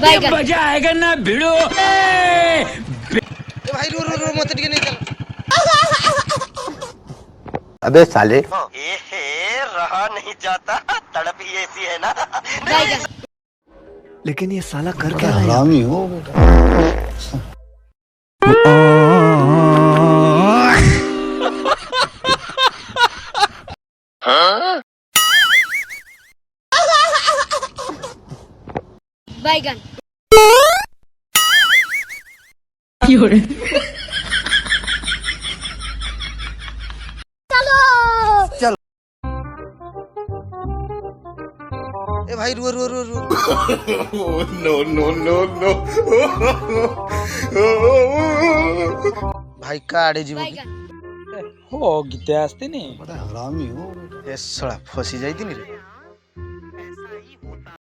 मजा आएगा ना भिड़ो। भाई रो रो रो मत नहीं चल। अबे साले रहा नहीं जाता, तड़प ही ऐसी है ना। लेकिन ये साला कर क्या रहा है? ही हो बेटा। बैगन ए भाई रो रो रो रो। No no no no. भाई काड़े जीव बैगन हो गीते आस्ते नहीं हरामी हो बेटा। ए सड़ा फसी जाई रे।